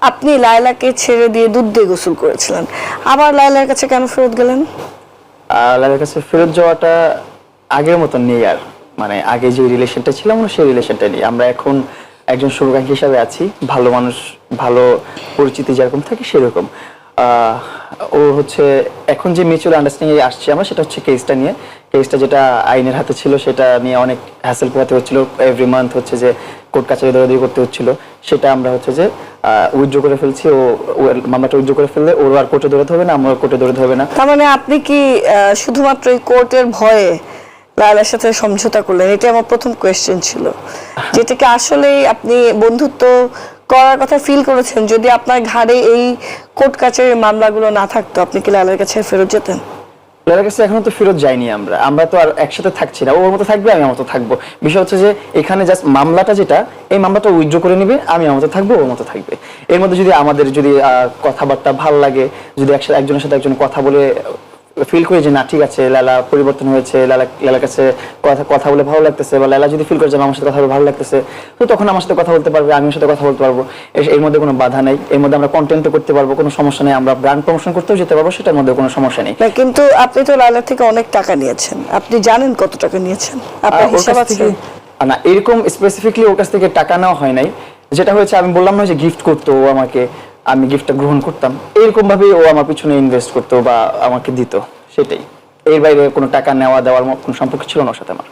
আপনি লায়লাকে ছেড়ে দিয়ে দুধ দিয়ে গোসল করেছিলেন, আবার লায়লার কাছে কেন ফেরত গেলেন? লায়লার কাছে ফেরত যাওয়াটা আগের মতন নেই আর, মানে আগে যে রিলেশনটা ছিল আমরা সেই রিলেশনটা নেই। আমরা এখন একজন শুভাকাঙ্ক্ষী হিসাবে আছি, ভালো মানুষ, ভালো পরিচিতি যেরকম থাকে সেরকম। ও হচ্ছে এখন যে মিউচুয়াল আন্ডারস্ট্যান্ডিং আসছে আমরা, সেটা হচ্ছে কেসটা যেটা আইনের হাতে ছিল সেটা নিয়ে অনেক হ্যাসেল পোহাতে হচ্ছিল, এভরি মান্থ হচ্ছে যে কোর্ট কাছারি দৌড়াদৌড়ি করতে হচ্ছিল। সেটা আমরা হচ্ছে যে উইথড্র করে ফেলছি। ও মামলাটা উইথড্র করে ফেললে ওর আর কোর্টে দৌড়াতে হবে না, আমার কোর্টে দৌড়াতে হবে না। তার মানে আপনি কি শুধুমাত্র এই কোর্টের ভয়ে লায়লার সাথে সমঝোতা করলেন? এটা আমার প্রথম কোয়েশ্চেন ছিল, যেটাকে আসলেই আপনি বন্ধুত্ব করার কথা ফিল করেছেন। যদি আপনার ঘাড়ে এই কোর্ট কাছারির মামলাগুলো না থাকতো, আপনি কি লায়লার কাছে ফেরত যেতেন? লায়লার কাছে এখনো তো ফেরত যাইনি আমরা তো আর একসাথে থাকছি না। ওর মতো থাকবে, আমি আমার মতো থাকবো। বিষয় হচ্ছে যে এখানে জাস্ট মামলাটা যেটা, এই মামলাটা উইথড্র করে নিবে, আমি আমার মতো থাকবো, ওর মতো থাকবে। এর মধ্যে যদি আমাদের কথাবার্তা ভালো লাগে, যদি একজনের সাথে একজন কথা বলে ফিল করি যে না ঠিক আছে লায়লা পরিবর্তন হয়েছে, লায়লার কাছে কথা বলে ভালো লাগতেছে, বা লায়লা যদি ফিল করে যে আমার সাথে কথা বলে ভালো লাগতেছে, তো তখন আমার সাথে কথা বলতে পারবে, আমি ওর সাথে কথা বলতে পারবো। এর মধ্যে কোনো বাধা নাই। এর মধ্যে আমরা কন্টেন্টও করতে পারবো, কোনো সমস্যা নেই। আমরা ব্র্যান্ড প্রমোশন করতেও যেতে পারবো, সেটার মধ্যে কোনো সমস্যা নেই। কিন্তু আপনি তো লায়লার থেকে অনেক টাকা নিয়েছেন, আপনি জানেন কত টাকা নিয়েছেন? আপনার হিসাব আছে? না, এরকম স্পেসিফিকলি ওর কাছ থেকে টাকা নেওয়া হয় নাই। যেটা হয়েছে আমি বললাম না যে গিফট করতো ও আমাকে, আমি গিফটটা গ্রহণ করতাম, এরকম ভাবেই ও আমার পিছনে ইনভেস্ট করতো বা আমাকে দিত, সেটাই। এর বাইরে কোনো টাকা নেওয়া দেওয়ার কোনো সম্পর্ক ছিল না ওর সাথে আমার।